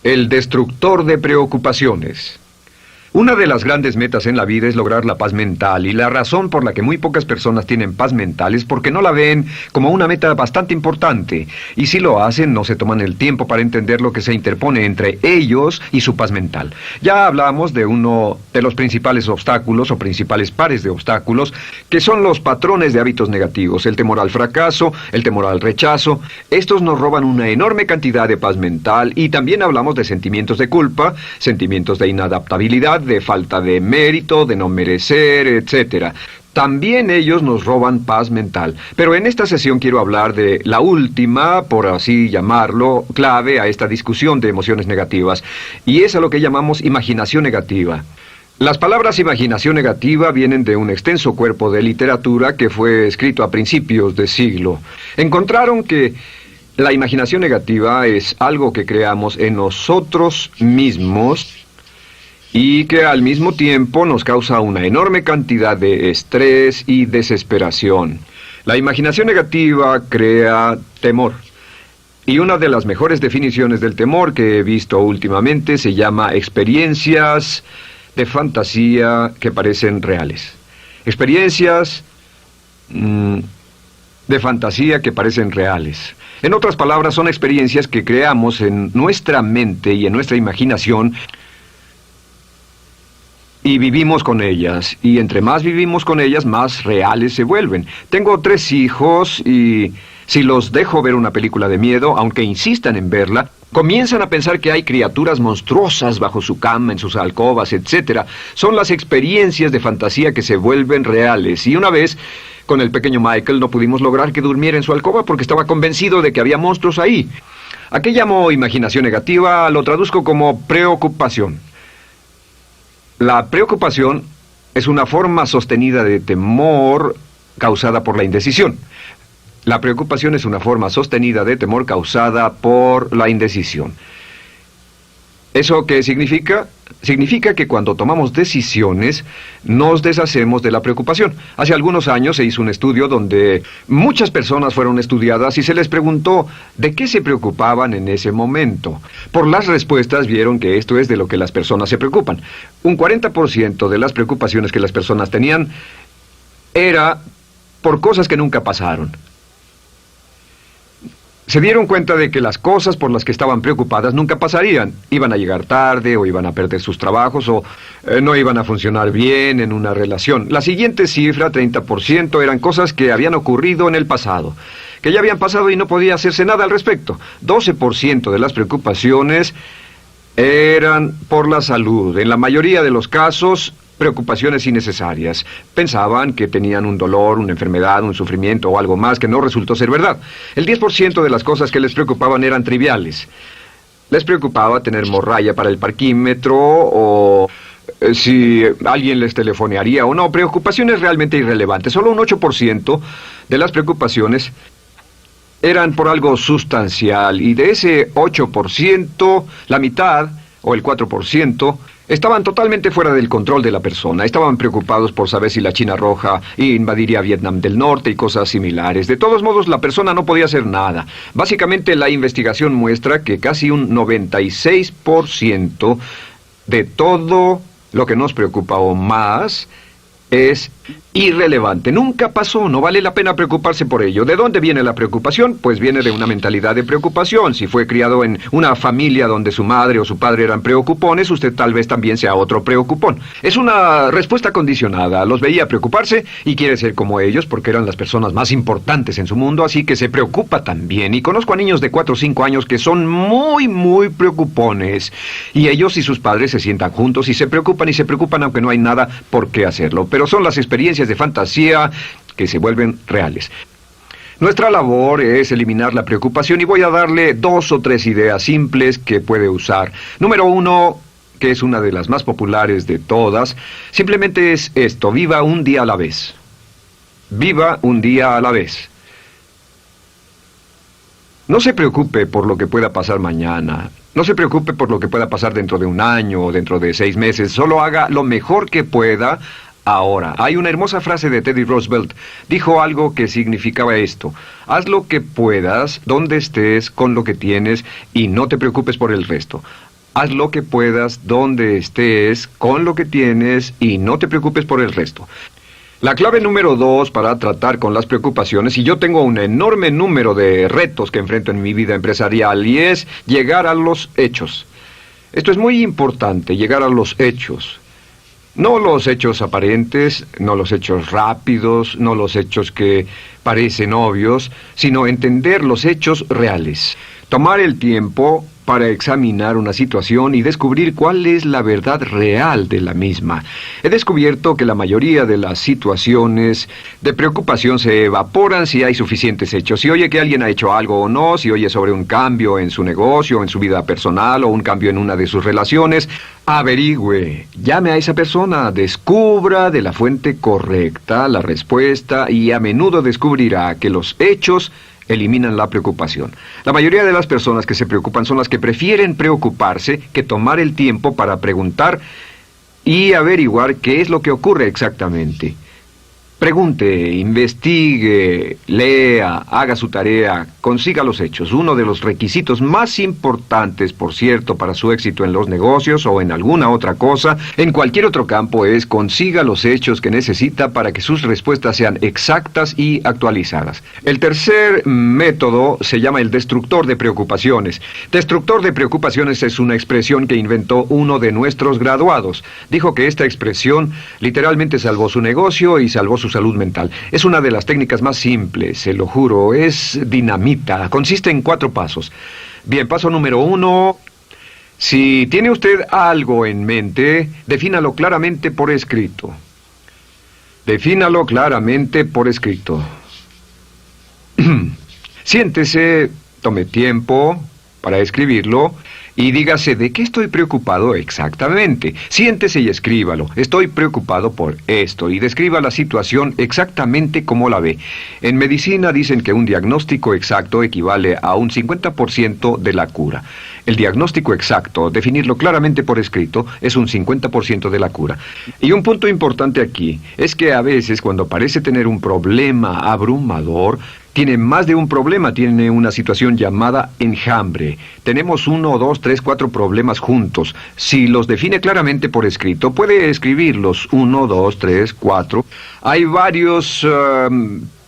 El destructor de preocupaciones. Una de las grandes metas en la vida es lograr la paz mental, y la razón por la que muy pocas personas tienen paz mental es porque no la ven como una meta bastante importante, y si lo hacen no se toman el tiempo para entender lo que se interpone entre ellos y su paz mental. Ya hablamos de uno de los principales obstáculos o principales pares de obstáculos, que son los patrones de hábitos negativos, el temor al fracaso, el temor al rechazo. Estos nos roban una enorme cantidad de paz mental, y también hablamos de sentimientos de culpa, sentimientos de inadaptabilidad, de falta de mérito, de no merecer, etc. También ellos nos roban paz mental. Pero en esta sesión quiero hablar de la última, por así llamarlo, clave a esta discusión de emociones negativas, y es a lo que llamamos imaginación negativa. Las palabras imaginación negativa vienen de un extenso cuerpo de literatura que fue escrito a principios de siglo. Encontraron que la imaginación negativa es algo que creamos en nosotros mismos y que al mismo tiempo nos causa una enorme cantidad de estrés y desesperación. La imaginación negativa crea temor. Y una de las mejores definiciones del temor que he visto últimamente se llama experiencias de fantasía que parecen reales. Experiencias de fantasía que parecen reales. En otras palabras, son experiencias que creamos en nuestra mente y en nuestra imaginación, y vivimos con ellas, y entre más vivimos con ellas, más reales se vuelven. Tengo 3 hijos, y si los dejo ver una película de miedo, aunque insistan en verla, comienzan a pensar que hay criaturas monstruosas bajo su cama, en sus alcobas, etc. Son las experiencias de fantasía que se vuelven reales. Y una vez, con el pequeño Michael, no pudimos lograr que durmiera en su alcoba porque estaba convencido de que había monstruos ahí. ¿A qué llamo imaginación negativa? Lo traduzco como preocupación. La preocupación es una forma sostenida de temor causada por la indecisión. La preocupación es una forma sostenida de temor causada por la indecisión. ¿Eso qué significa? Significa que cuando tomamos decisiones, nos deshacemos de la preocupación. Hace algunos años se hizo un estudio donde muchas personas fueron estudiadas y se les preguntó de qué se preocupaban en ese momento. Por las respuestas vieron que esto es de lo que las personas se preocupan. Un 40% de las preocupaciones que las personas tenían era por cosas que nunca pasaron. Se dieron cuenta de que las cosas por las que estaban preocupadas nunca pasarían. Iban a llegar tarde, o iban a perder sus trabajos, o no iban a funcionar bien en una relación. La siguiente cifra, 30%, eran cosas que habían ocurrido en el pasado, que ya habían pasado y no podía hacerse nada al respecto. 12% de las preocupaciones eran por la salud. En la mayoría de los casos, preocupaciones innecesarias. Pensaban que tenían un dolor, una enfermedad, un sufrimiento o algo más que no resultó ser verdad. El 10% de las cosas que les preocupaban eran triviales. Les preocupaba tener morralla para el parquímetro, o si alguien les telefonearía o no. Preocupaciones realmente irrelevantes. Solo un 8% de las preocupaciones eran por algo sustancial, y de ese 8%, la mitad, o el 4%, estaban totalmente fuera del control de la persona. Estaban preocupados por saber si la China Roja invadiría Vietnam del Norte y cosas similares. De todos modos, la persona no podía hacer nada. Básicamente, la investigación muestra que casi un 96% de todo lo que nos preocupa o más es irrelevante. Nunca pasó, no vale la pena preocuparse por ello. ¿De dónde viene la preocupación? Pues viene de una mentalidad de preocupación. Si fue criado en una familia donde su madre o su padre eran preocupones, usted tal vez también sea otro preocupón. Es una respuesta condicionada. Los veía preocuparse y quiere ser como ellos porque eran las personas más importantes en su mundo, así que se preocupa también. Y conozco a niños de 4 o 5 años que son muy preocupones. Y ellos y sus padres se sientan juntos y se preocupan aunque no hay nada por qué hacerlo. Pero son las experiencias de fantasía que se vuelven reales. Nuestra labor es eliminar la preocupación, y voy a darle 2 o 3 ideas simples que puede usar. Número 1, que es una de las más populares de todas, simplemente es esto: viva un día a la vez. Viva un día a la vez. No se preocupe por lo que pueda pasar mañana. No se preocupe por lo que pueda pasar dentro de un año o dentro de 6 meses. Solo haga lo mejor que pueda ahora. Hay una hermosa frase de Teddy Roosevelt. Dijo algo que significaba esto: haz lo que puedas, donde estés, con lo que tienes, y no te preocupes por el resto. Haz lo que puedas, donde estés, con lo que tienes y no te preocupes por el resto. La clave número 2 para tratar con las preocupaciones, y yo tengo un enorme número de retos que enfrento en mi vida empresarial, y es llegar a los hechos. Esto es muy importante, llegar a los hechos. No los hechos aparentes, no los hechos rápidos, no los hechos que parecen obvios, sino entender los hechos reales. Tomar el tiempo para examinar una situación y descubrir cuál es la verdad real de la misma. He descubierto que la mayoría de las situaciones de preocupación se evaporan si hay suficientes hechos. Si oye que alguien ha hecho algo o no, si oye sobre un cambio en su negocio, en su vida personal o un cambio en una de sus relaciones, averigüe, llame a esa persona, descubra de la fuente correcta la respuesta y a menudo descubrirá que los hechos eliminan la preocupación. La mayoría de las personas que se preocupan son las que prefieren preocuparse que tomar el tiempo para preguntar y averiguar qué es lo que ocurre exactamente. Pregunte, investigue, lea, haga su tarea, consiga los hechos. Uno de los requisitos más importantes, por cierto, para su éxito en los negocios o en alguna otra cosa, en cualquier otro campo, es consiga los hechos que necesita para que sus respuestas sean exactas y actualizadas. El tercer método se llama el destructor de preocupaciones. Destructor de preocupaciones es una expresión que inventó uno de nuestros graduados. Dijo que esta expresión literalmente salvó su negocio y salvó su salud mental. Es una de las técnicas más simples, se lo juro, es dinamita. Consiste en 4 pasos. Bien, paso número 1. Si tiene usted algo en mente, defínalo claramente por escrito. Defínalo claramente por escrito. Siéntese, tome tiempo para escribirlo y dígase de qué estoy preocupado exactamente. Siéntese y escríbalo. Estoy preocupado por esto y describa la situación exactamente como la ve. En medicina dicen que un diagnóstico exacto equivale a un 50% de la cura. El diagnóstico exacto, definirlo claramente por escrito, es un 50% de la cura. Y un punto importante aquí es que a veces cuando parece tener un problema abrumador, tiene más de un problema, tiene una situación llamada enjambre. Tenemos 1, 2, 3, 4 problemas juntos. Si los define claramente por escrito, puede escribirlos 1, 2, 3, 4. Hay varios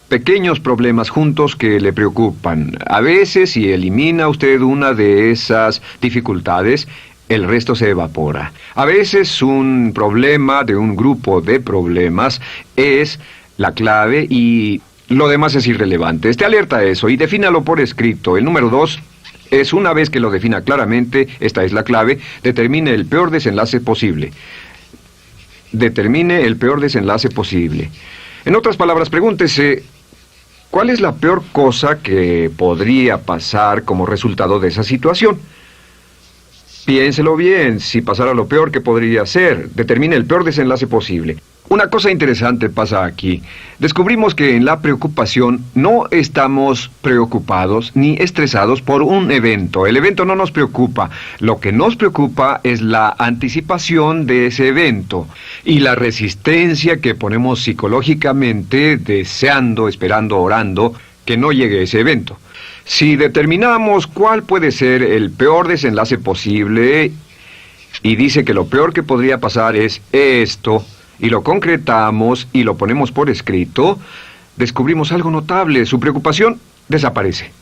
pequeños problemas juntos que le preocupan. A veces, si elimina usted una de esas dificultades, el resto se evapora. A veces un problema de un grupo de problemas es la clave y lo demás es irrelevante. Esté alerta a eso y defínalo por escrito. El número 2 es, una vez que lo defina claramente, esta es la clave, determine el peor desenlace posible. Determine el peor desenlace posible. En otras palabras, pregúntese, ¿cuál es la peor cosa que podría pasar como resultado de esa situación? Piénselo bien, si pasara lo peor que podría ser, determine el peor desenlace posible. Una cosa interesante pasa aquí. Descubrimos que en la preocupación no estamos preocupados ni estresados por un evento. El evento no nos preocupa. Lo que nos preocupa es la anticipación de ese evento y la resistencia que ponemos psicológicamente deseando, esperando, orando que no llegue ese evento. Si determinamos cuál puede ser el peor desenlace posible y dice que lo peor que podría pasar es esto, y lo concretamos y lo ponemos por escrito, descubrimos algo notable. Su preocupación desaparece.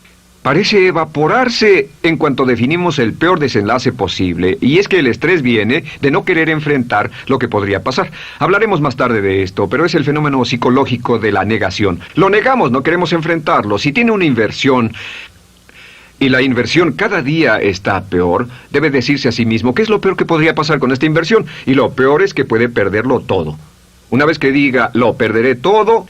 Parece evaporarse en cuanto definimos el peor desenlace posible, y es que el estrés viene de no querer enfrentar lo que podría pasar. Hablaremos más tarde de esto, pero es el fenómeno psicológico de la negación. Lo negamos, no queremos enfrentarlo. Si tiene una inversión y la inversión cada día está peor, debe decirse a sí mismo, ¿qué es lo peor que podría pasar con esta inversión? Y lo peor es que puede perderlo todo. Una vez que diga, lo perderé todo,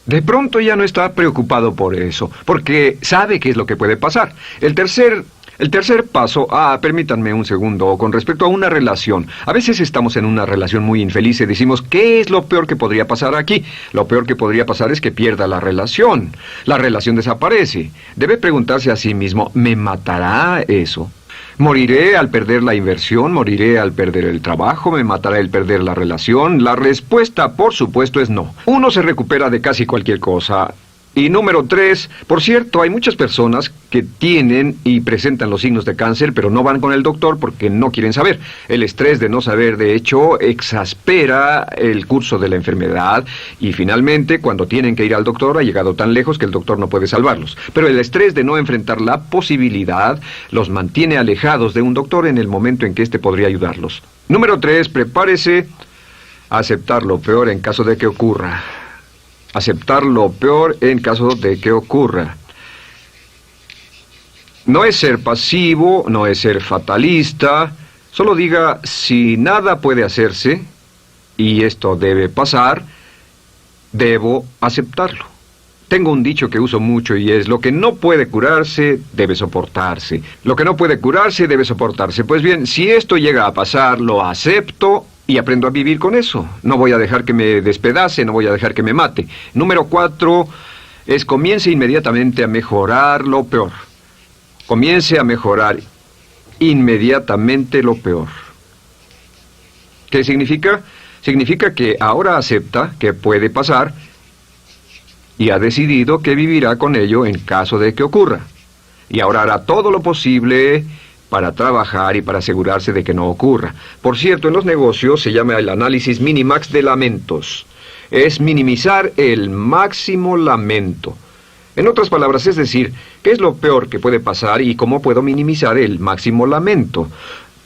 de pronto ya no está preocupado por eso, porque sabe qué es lo que puede pasar. El tercer paso, permítanme un segundo, con respecto a una relación. A veces estamos en una relación muy infeliz y decimos, ¿qué es lo peor que podría pasar aquí? Lo peor que podría pasar es que pierda la relación. La relación desaparece. Debe preguntarse a sí mismo, ¿me matará eso? ¿Moriré al perder la inversión? ¿Moriré al perder el trabajo? ¿Me matará el perder la relación? La respuesta, por supuesto, es no. Uno se recupera de casi cualquier cosa. Y número 3, por cierto, hay muchas personas que tienen y presentan los signos de cáncer, pero no van con el doctor porque no quieren saber. El estrés de no saber, de hecho, exaspera el curso de la enfermedad y finalmente, cuando tienen que ir al doctor, ha llegado tan lejos que el doctor no puede salvarlos. Pero el estrés de no enfrentar la posibilidad los mantiene alejados de un doctor en el momento en que éste podría ayudarlos. Número 3, prepárese a aceptar lo peor en caso de que ocurra. Aceptar lo peor en caso de que ocurra. No es ser pasivo, no es ser fatalista. Solo diga, si nada puede hacerse, y esto debe pasar, debo aceptarlo. Tengo un dicho que uso mucho y es, lo que no puede curarse, debe soportarse. Lo que no puede curarse, debe soportarse. Pues bien, si esto llega a pasar, lo acepto y aprendo a vivir con eso. No voy a dejar que me despedace, no voy a dejar que me mate. Número 4 es comience inmediatamente a mejorar lo peor. Comience a mejorar inmediatamente lo peor. ¿Qué significa? Significa que ahora acepta que puede pasar y ha decidido que vivirá con ello en caso de que ocurra. Y ahora hará todo lo posible para trabajar y para asegurarse de que no ocurra. Por cierto, en los negocios se llama el análisis minimax de lamentos. Es minimizar el máximo lamento. En otras palabras, es decir, ¿qué es lo peor que puede pasar y cómo puedo minimizar el máximo lamento?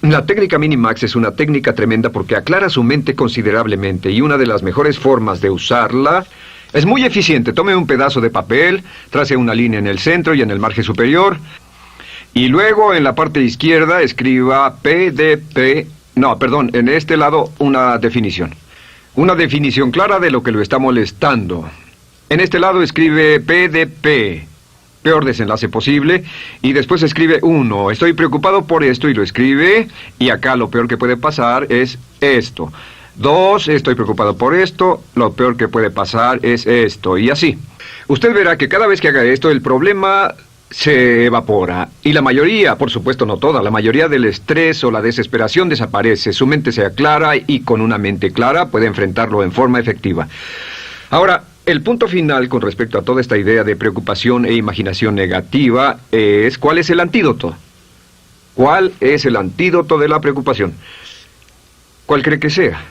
La técnica Minimax es una técnica tremenda porque aclara su mente considerablemente y una de las mejores formas de usarla es muy eficiente. Tome un pedazo de papel, trace una línea en el centro y en el margen superior y luego en la parte izquierda escriba en este lado una definición. Una definición clara de lo que lo está molestando. En este lado escribe PDP, peor desenlace posible, y después escribe 1, estoy preocupado por esto, y lo escribe, y acá lo peor que puede pasar es esto. 2, estoy preocupado por esto, lo peor que puede pasar es esto, y así. Usted verá que cada vez que haga esto, el problema se evapora, y la mayoría, por supuesto no toda, la mayoría del estrés o la desesperación desaparece, su mente se aclara, y con una mente clara puede enfrentarlo en forma efectiva. Ahora, el punto final con respecto a toda esta idea de preocupación e imaginación negativa es ¿cuál es el antídoto? ¿Cuál es el antídoto de la preocupación? ¿Cuál cree que sea?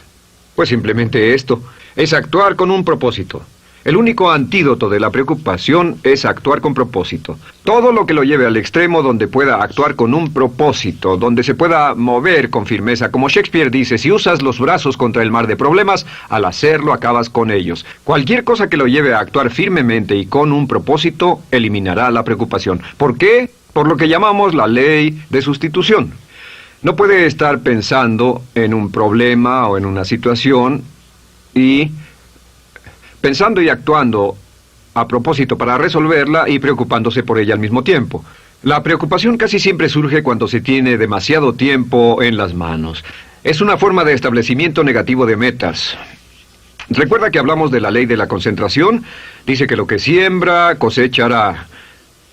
Pues simplemente esto, es actuar con un propósito. El único antídoto de la preocupación es actuar con propósito. Todo lo que lo lleve al extremo donde pueda actuar con un propósito, donde se pueda mover con firmeza. Como Shakespeare dice, si usas los brazos contra el mar de problemas, al hacerlo acabas con ellos. Cualquier cosa que lo lleve a actuar firmemente y con un propósito, eliminará la preocupación. ¿Por qué? Por lo que llamamos la ley de sustitución. No puede estar pensando en un problema o en una situación y pensando y actuando a propósito para resolverla y preocupándose por ella al mismo tiempo. La preocupación casi siempre surge cuando se tiene demasiado tiempo en las manos. Es una forma de establecimiento negativo de metas. ¿Recuerda que hablamos de la ley de la concentración? Dice que lo que siembra, cosechará.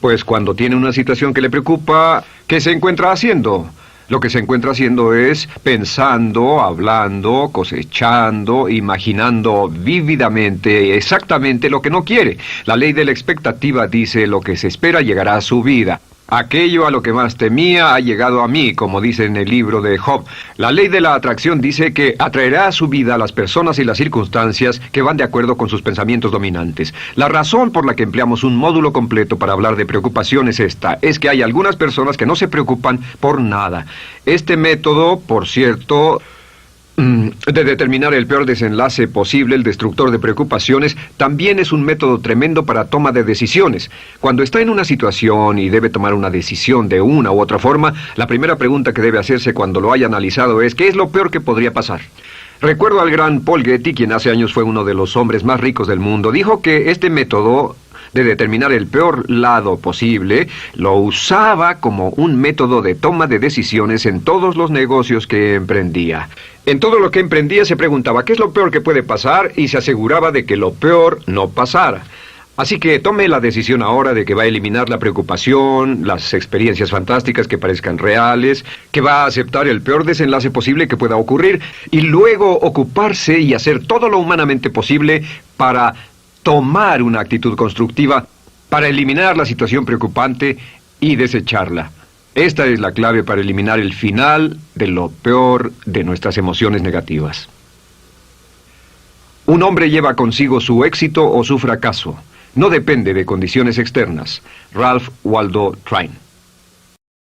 Pues cuando tiene una situación que le preocupa, ¿qué se encuentra haciendo? Lo que se encuentra haciendo es pensando, hablando, cosechando, imaginando vívidamente exactamente lo que no quiere. La ley de la expectativa dice lo que se espera llegará a su vida. Aquello a lo que más temía ha llegado a mí, como dice en el libro de Job. La ley de la atracción dice que atraerá a su vida a las personas y las circunstancias que van de acuerdo con sus pensamientos dominantes. La razón por la que empleamos un módulo completo para hablar de preocupación es esta, es que hay algunas personas que no se preocupan por nada. Este método, por cierto, de determinar el peor desenlace posible, el destructor de preocupaciones, también es un método tremendo para toma de decisiones. Cuando está en una situación y debe tomar una decisión de una u otra forma, la primera pregunta que debe hacerse cuando lo haya analizado es ¿qué es lo peor que podría pasar? Recuerdo al gran Paul Getty, quien hace años fue uno de los hombres más ricos del mundo, dijo que este método de determinar el peor lado posible, lo usaba como un método de toma de decisiones en todos los negocios que emprendía. En todo lo que emprendía se preguntaba ¿qué es lo peor que puede pasar? Y se aseguraba de que lo peor no pasara. Así que tome la decisión ahora de que va a eliminar la preocupación, las experiencias fantásticas que parezcan reales, que va a aceptar el peor desenlace posible que pueda ocurrir y luego ocuparse y hacer todo lo humanamente posible para tomar una actitud constructiva para eliminar la situación preocupante y desecharla. Esta es la clave para eliminar el final de lo peor de nuestras emociones negativas. Un hombre lleva consigo su éxito o su fracaso. No depende de condiciones externas. Ralph Waldo Trine.